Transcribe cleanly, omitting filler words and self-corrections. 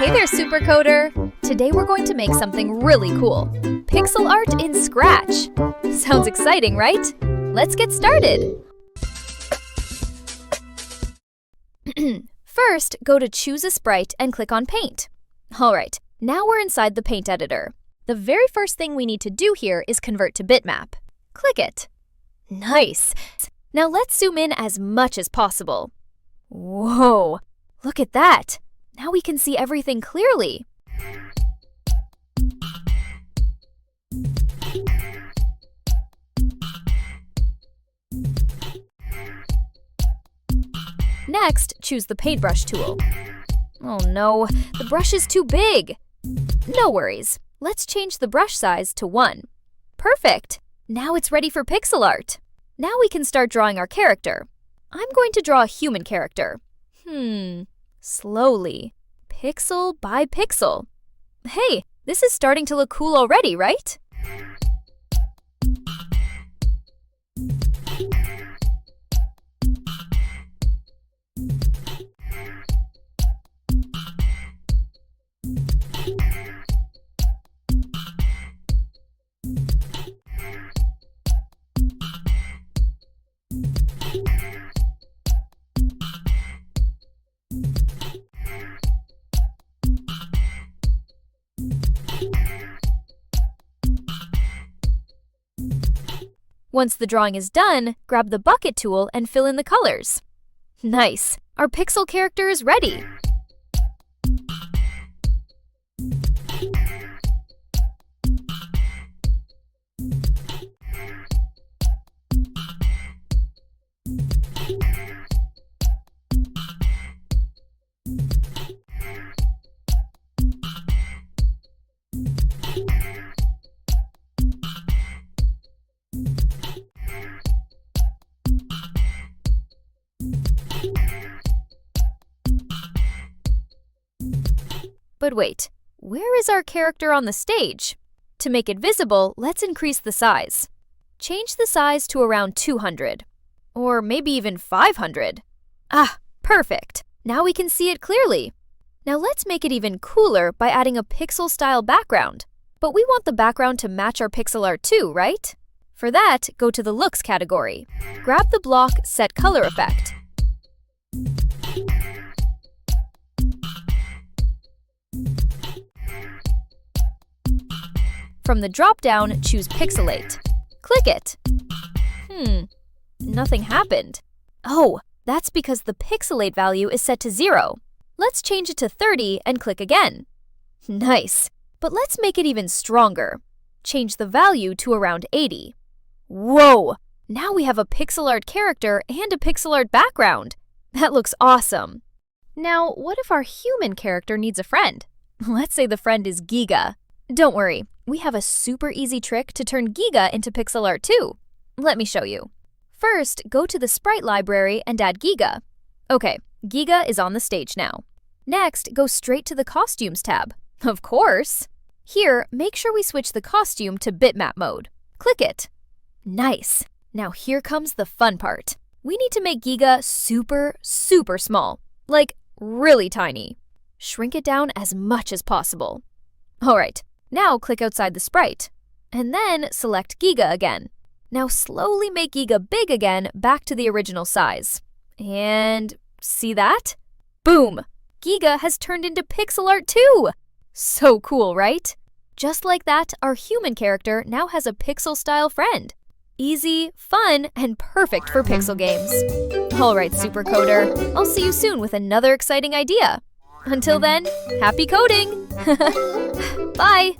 Hey there, Supercoder! Today we're going to make something really cool. Pixel art in Scratch. Sounds exciting, right? Let's get started! First, go to Choose a Sprite and click on Paint. Alright, now we're inside the Paint editor. The very first thing we need to do here is convert to bitmap. Click it. Nice! Now let's zoom in as much as possible. Whoa! Look at that! Now we can see everything clearly. Next, choose the paintbrush tool. Oh no, the brush is too big. No worries. Let's change the brush size to 1. Perfect! Now it's ready for pixel art. Now we can start drawing our character. I'm going to draw a human character. Slowly, pixel by pixel. Hey, this is starting to look cool already, right? Once the drawing is done, grab the bucket tool and fill in the colors. Nice! Our pixel character is ready! But wait, where is our character on the stage? To make it visible, let's increase the size. Change the size to around 200, or maybe even 500. Ah, perfect! Now we can see it clearly. Now let's make it even cooler by adding a pixel-style background. But we want the background to match our pixel art too, right? For that, go to the Looks category. Grab the block Set Color Effect. From the drop-down, choose Pixelate. Click it. Nothing happened. Oh, that's because the Pixelate value is set to 0. Let's change it to 30 and click again. Nice. But let's make it even stronger. Change the value to around 80. Whoa! Now we have a pixel art character and a pixel art background. That looks awesome. Now, what if our human character needs a friend? Let's say the friend is Giga. Don't worry, we have a super easy trick to turn Giga into pixel art too. Let me show you. First, go to the sprite library and add Giga. Okay, Giga is on the stage now. Next, go straight to the Costumes tab. Of course! Here, make sure we switch the costume to bitmap mode. Click it. Nice! Now here comes the fun part. We need to make Giga super, super small. Like, really tiny. Shrink it down as much as possible. Alright. Now click outside the sprite, and then select Giga again. Now slowly make Giga big again back to the original size. And see that? Boom! Giga has turned into pixel art too! So cool, right? Just like that, our human character now has a pixel-style friend. Easy, fun, and perfect for pixel games. Alright, Supercoder, I'll see you soon with another exciting idea. Until then, happy coding! Bye!